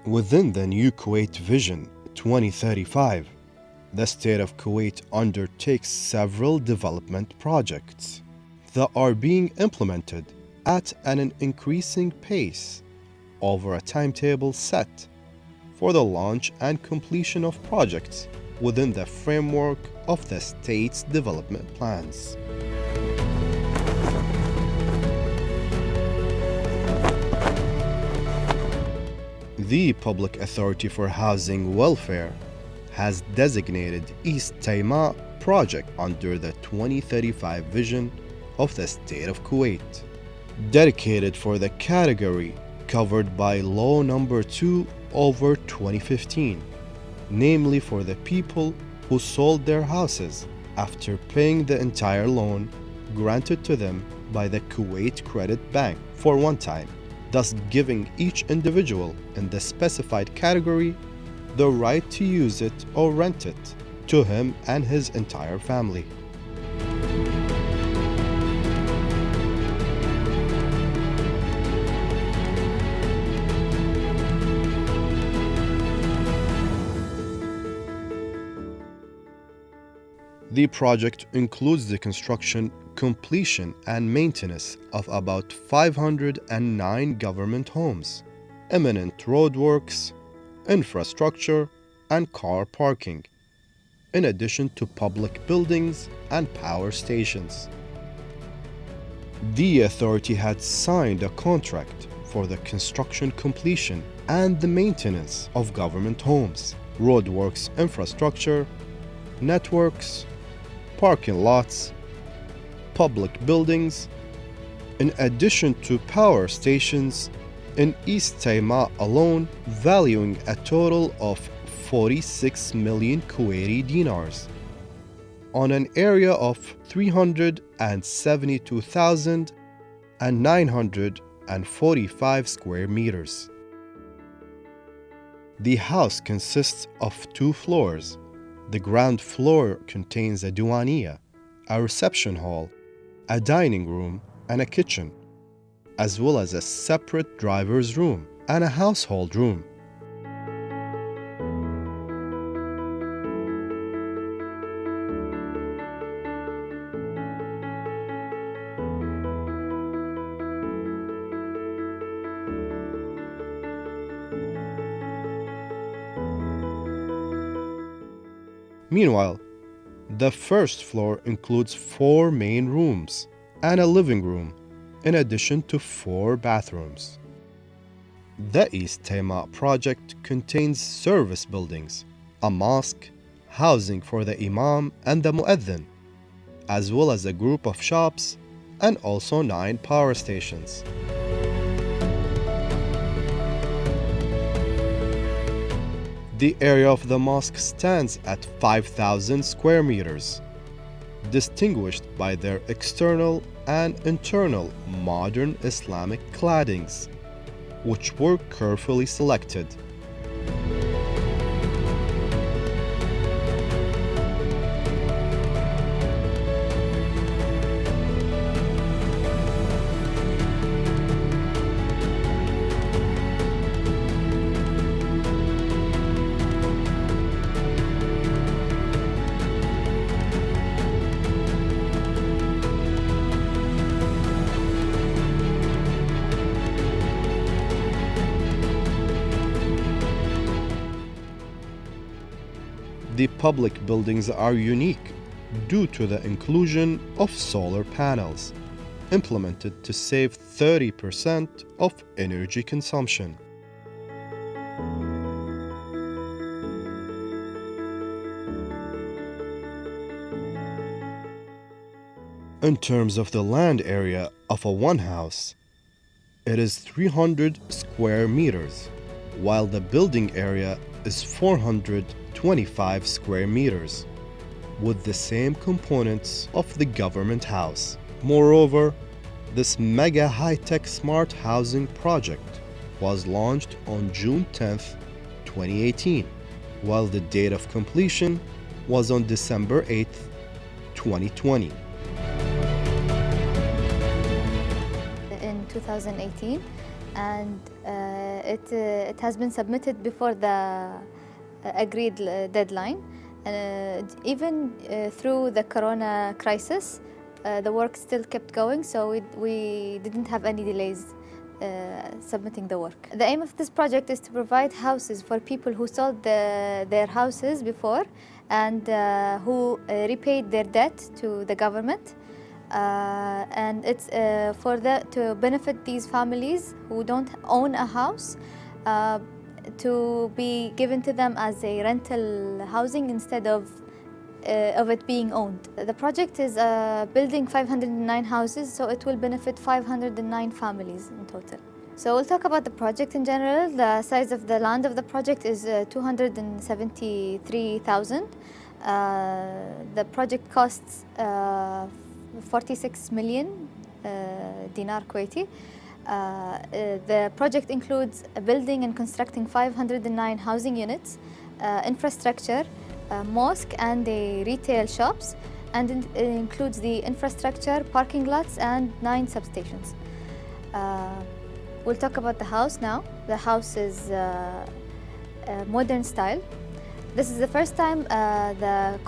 Within the new Kuwait Vision 2035, the state of Kuwait undertakes several development projects that are being implemented at an increasing pace over a timetable set for the launch and completion of projects within the framework of the state's development plans. The Public Authority for Housing Welfare has designated East Taymaa project under the 2035 vision of the state of Kuwait, dedicated for the category covered by Law Number 2/2015, namely for the people who sold their houses after paying the entire loan granted to them by the Kuwait Credit Bank for one time, thus giving each individual in the specified category the right to use it or rent it to him and his entire family. The project includes the construction, completion, and maintenance of about 509 government homes, eminent roadworks, infrastructure, and car parking, in addition to public buildings and power stations. The authority had signed a contract for the construction, completion, and the maintenance of government homes, roadworks infrastructure, networks, parking lots, public buildings, in addition to power stations in East Taymaa alone, valuing a total of 46 million Kuwaiti dinars on an area of 372,945 square meters. The house consists of 2 floors. The ground floor contains a diwaniyah, a reception hall, a dining room, and a kitchen, as well as a separate driver's room and a household room. Meanwhile, the first floor includes 4 main rooms and a living room, in addition to 4 bathrooms. The East Taymaa project contains service buildings, a mosque, housing for the imam and the mueddin, as well as a group of shops and also 9 power stations. The area of the mosque stands at 5,000 square meters, distinguished by their external and internal modern Islamic claddings, which were carefully selected. The public buildings are unique due to the inclusion of solar panels, implemented to save 30% of energy consumption. In terms of the land area of a one house, it is 300 square meters, while the building area is 425 square meters, with the same components of the government house. Moreover, this mega high-tech smart housing project was launched on June 10th, 2018, while the date of completion was on December 8th, 2020. In 2018, and it has been submitted before the agreed deadline. Even through the corona crisis, the work still kept going, so we didn't have any delays submitting the work. The aim of this project is to provide houses for people who sold their houses before and who repaid their debt to the government. And it's to benefit these families who don't own a house, to be given to them as a rental housing instead of it being owned. The project is building 509 houses, so it will benefit 509 families in total. So we'll talk about the project in general. The size of the land of the project is 273,000. The project costs 46 million dinar Kuwaiti. The project includes building and constructing 509 housing units, infrastructure, mosque and the retail shops, and it includes the infrastructure, parking lots and 9 substations. We'll talk about the house now. The house is modern style. This is the first time the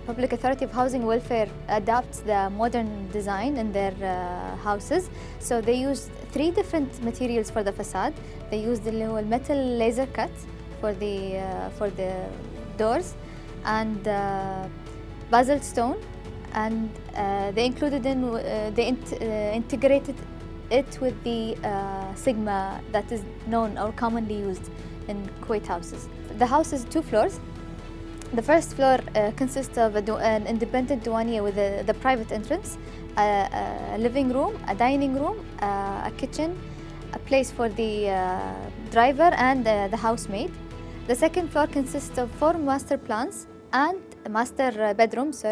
Public Authority of Housing Welfare adopts the modern design in their houses. So they used 3 different materials for the facade. They used the metal laser cut for the doors, and basalt stone, and they integrated it with the Sigma that is known or commonly used in Kuwait houses. The house is 2 floors. The first floor consists of an independent douaniya with the private entrance, a living room, a dining room, a kitchen, a place for the driver and the housemaid. The second floor consists of 4 master plans and master bedrooms,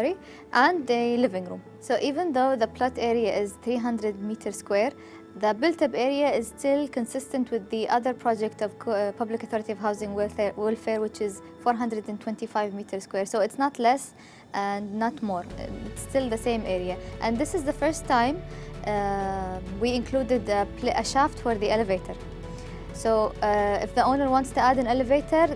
and the living room. So even though the plot area is 300 meters square, the built-up area is still consistent with the other project of Public Authority of Housing Welfare, which is 425 meters square. So it's not less and not more. It's still the same area. And this is the first time we included a shaft for the elevator. So if the owner wants to add an elevator,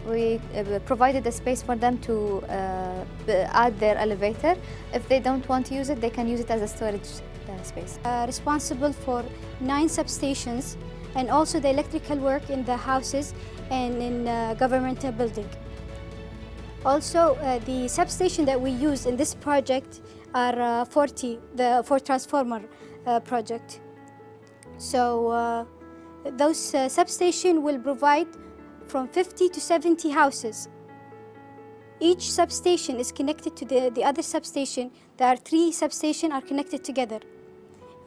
we provided a space for them to add their elevator. If they don't want to use it, they can use it as a storage space. Responsible for 9 substations and also the electrical work in the houses and in governmental building. Also, the substation that we use in this project are 40, the 4 transformer project. So those substations will provide from 50 to 70 houses. Each substation is connected to the other substation. There are 3 substations are connected together.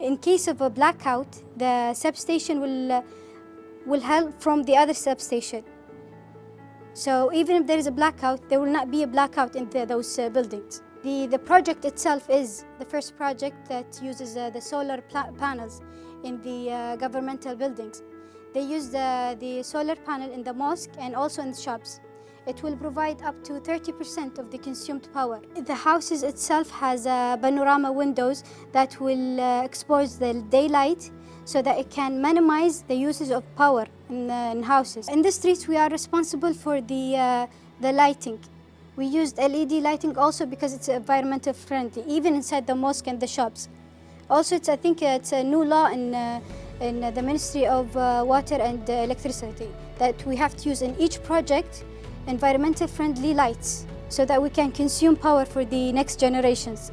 In case of a blackout, the substation will help from the other substation. So even if there is a blackout, there will not be a blackout in those buildings. The project itself is the first project that uses the solar panels in the governmental buildings. They use the solar panel in the mosque and also in the shops. It will provide up to 30% of the consumed power. The houses itself has panorama windows that will expose the daylight so that it can minimize the usage of power in houses. In the streets, we are responsible for the lighting. We used LED lighting also because it's environmental friendly, even inside the mosque and the shops. Also, I think it's a new law in the Ministry of Water and Electricity that we have to use in each project environmental friendly lights so that we can consume power for the next generations.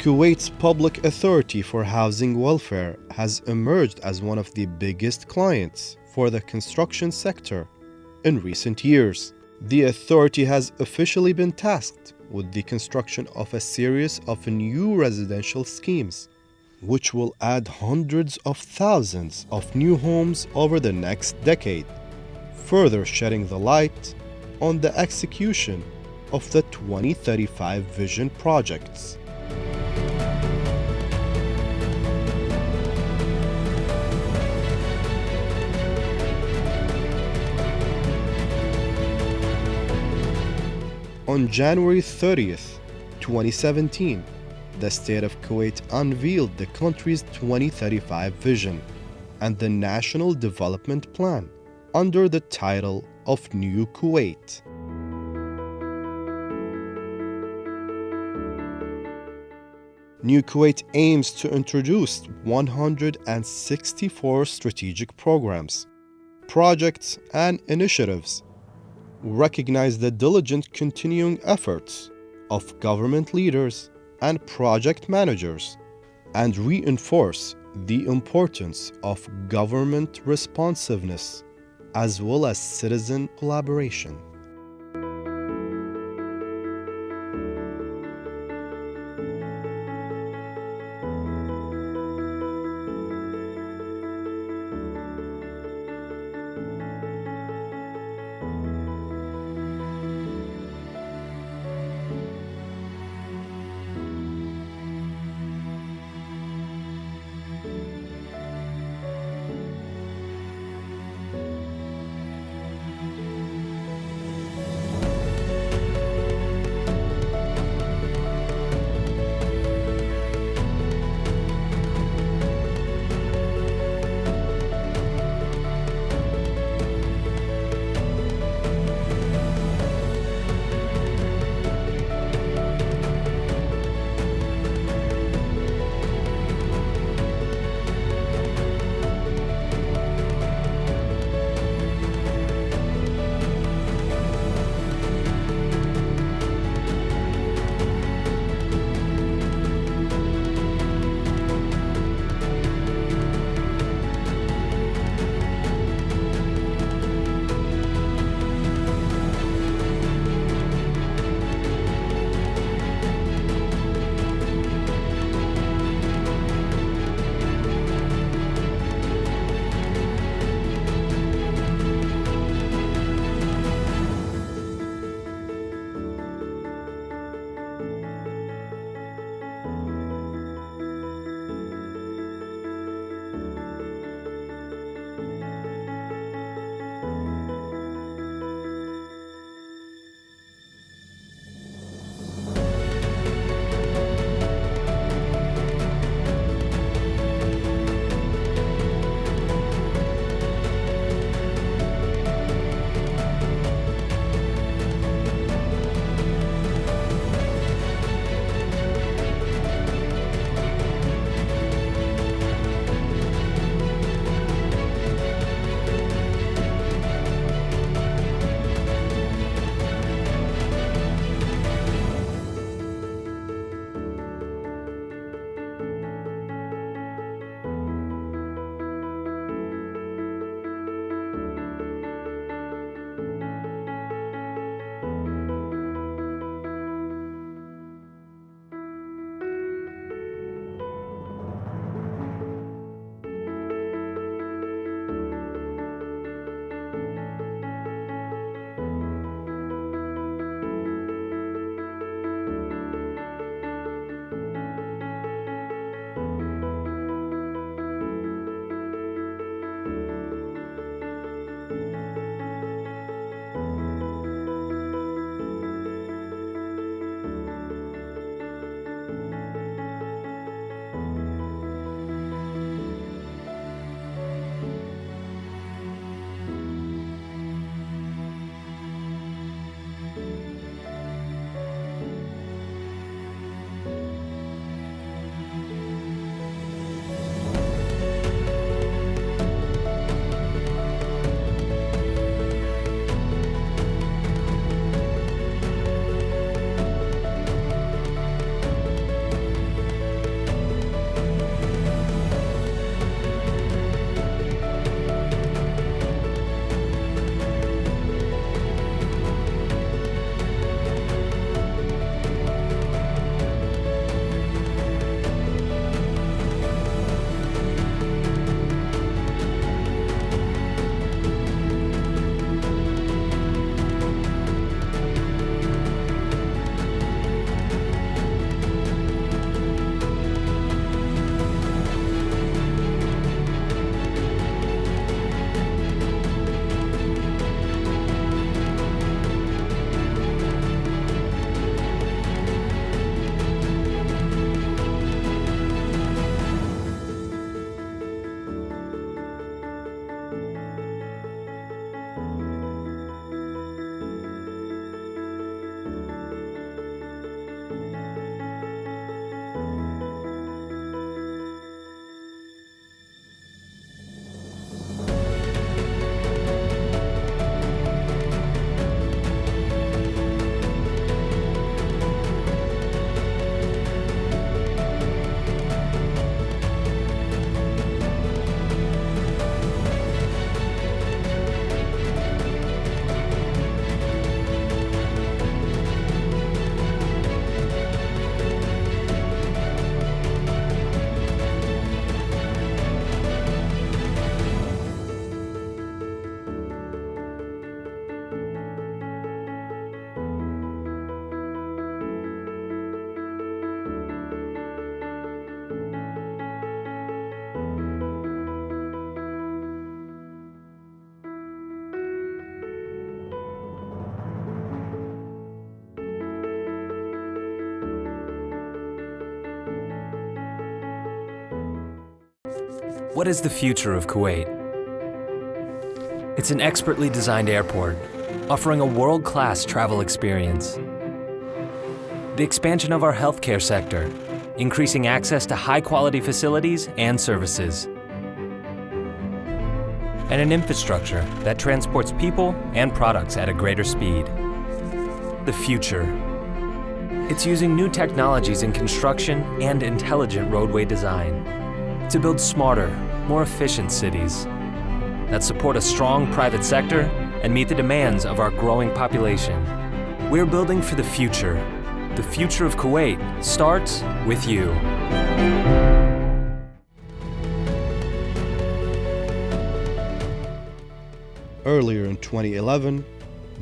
Kuwait's Public Authority for Housing Welfare has emerged as one of the biggest clients for the construction sector in recent years. The authority has officially been tasked with the construction of a series of new residential schemes, which will add hundreds of thousands of new homes over the next decade, further shedding the light on the execution of the 2035 vision projects. On January 30th, 2017, the state of Kuwait unveiled the country's 2035 vision and the National Development Plan under the title of New Kuwait. New Kuwait aims to introduce 164 strategic programs, projects, and initiatives, recognize the diligent continuing efforts of government leaders and project managers, and reinforce the importance of government responsiveness as well as citizen collaboration. What is the future of Kuwait? It's an expertly designed airport, offering a world-class travel experience. The expansion of our healthcare sector, increasing access to high-quality facilities and services. And an infrastructure that transports people and products at a greater speed. The future. It's using new technologies in construction and intelligent roadway design to build smarter, more efficient cities that support a strong private sector and meet the demands of our growing population. We're building for the future. The future of Kuwait starts with you. Earlier in 2011,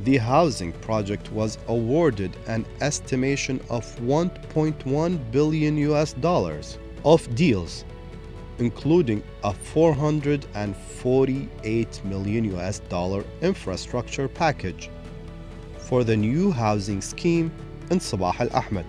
the housing project was awarded an estimation of $1.1 billion of deals, including a $448 million infrastructure package for the new housing scheme in Sabah Al Ahmed.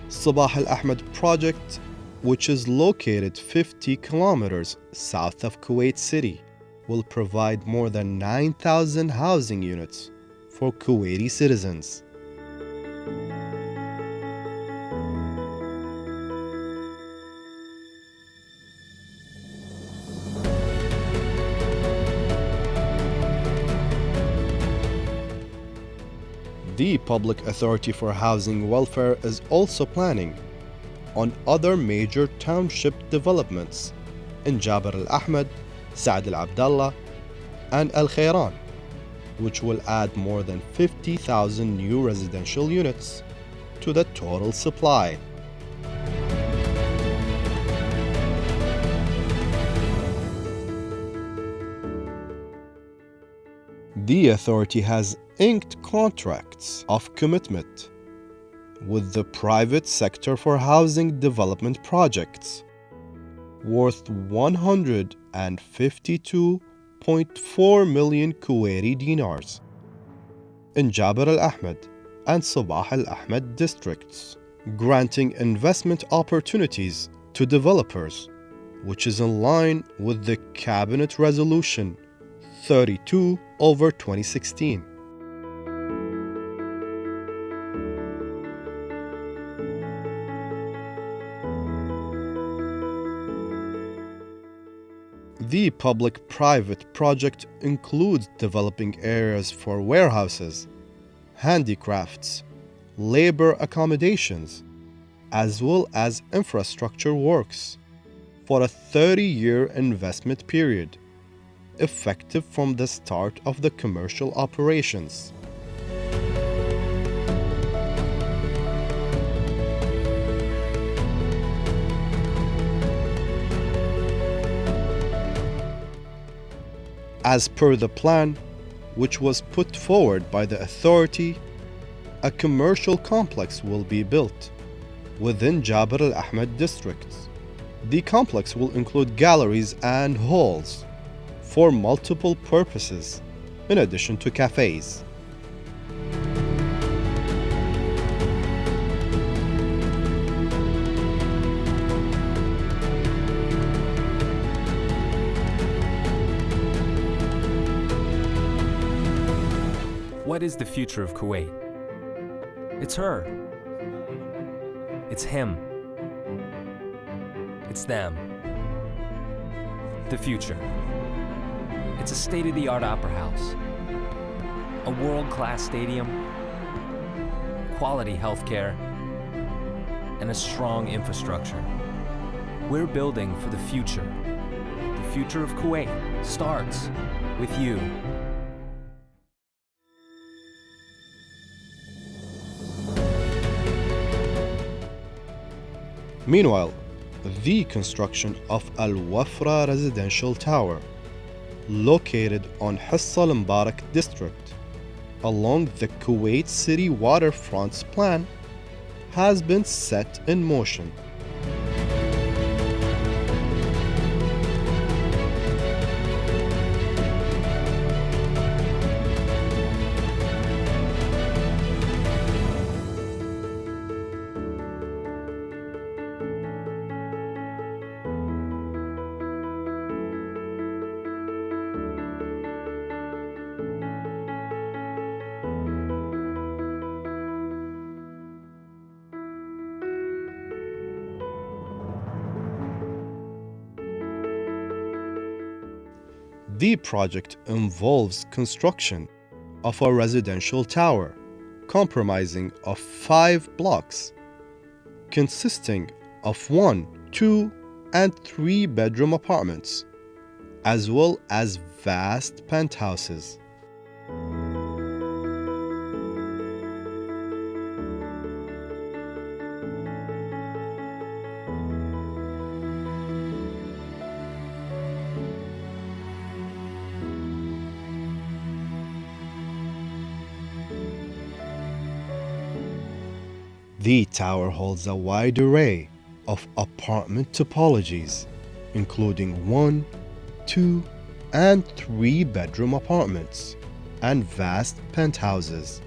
Sabah Al Ahmed project, which is located 50 kilometers south of Kuwait City, will provide more than 9,000 housing units for Kuwaiti citizens. The Public Authority for Housing Welfare is also planning on other major township developments in Jabr Al Ahmed, Saad Al Abdallah, and Al Khairan, which will add more than 50,000 new residential units to the total supply. The authority has inked contracts of commitment with the private sector for housing development projects worth 152.4 million Kuwaiti dinars in Jabr Al Ahmed and Sabah Al Ahmed districts, granting investment opportunities to developers, which is in line with the Cabinet Resolution 32/2016. The public-private project includes developing areas for warehouses, handicrafts, labor accommodations, as well as infrastructure works for a 30-year investment period, effective from the start of the commercial operations. As per the plan, which was put forward by the authority, a commercial complex will be built within Jabr Al Ahmed districts. The complex will include galleries and halls for multiple purposes, in addition to cafes. What is the future of Kuwait? It's her. It's him. It's them. The future. It's a state-of-the-art opera house, a world-class stadium, quality healthcare, and a strong infrastructure. We're building for the future. The future of Kuwait starts with you. Meanwhile, the construction of Al Wafra residential tower, located on Hessah Mubarak district, along the Kuwait City waterfronts plan has been set in motion. The project involves construction of a residential tower comprising of 5 blocks, consisting of 1, 2, and 3 bedroom apartments, as well as vast penthouses. The tower holds a wide array of apartment topologies, including 1, 2, and 3 bedroom apartments, and vast penthouses.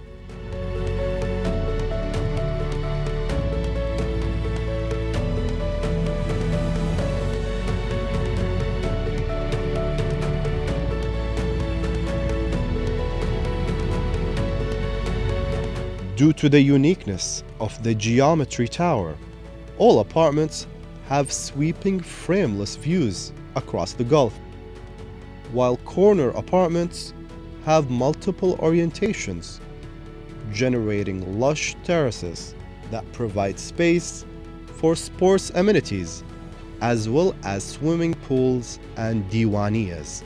Due to the uniqueness of the geometry tower, all apartments have sweeping frameless views across the Gulf, while corner apartments have multiple orientations, generating lush terraces that provide space for sports amenities, as well as swimming pools and diwaniyas.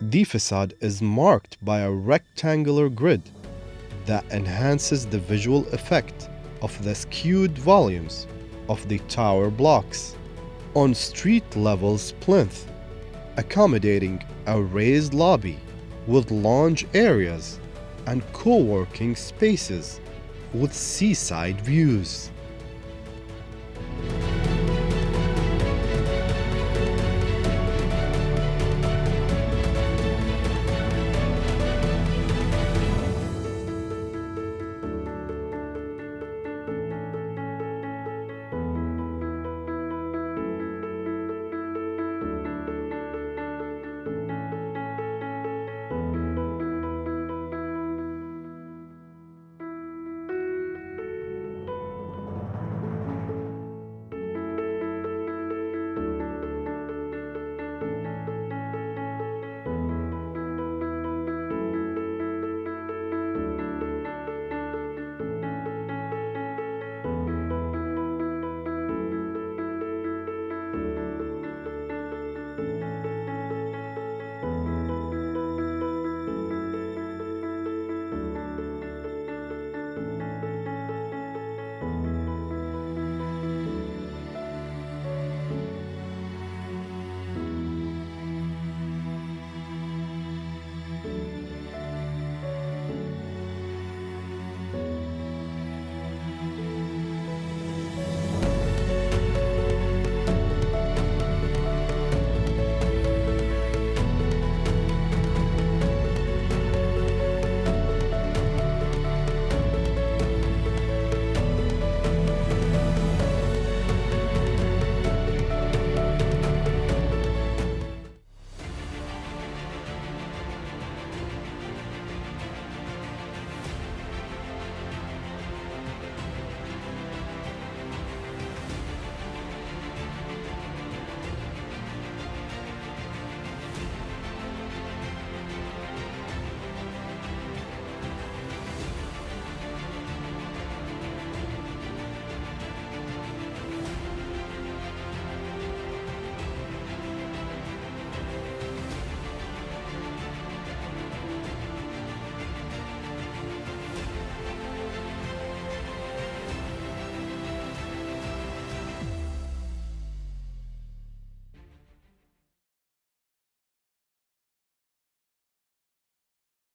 The facade is marked by a rectangular grid that enhances the visual effect of the skewed volumes of the tower blocks on street-level plinth, accommodating a raised lobby with lounge areas and co-working spaces with seaside views.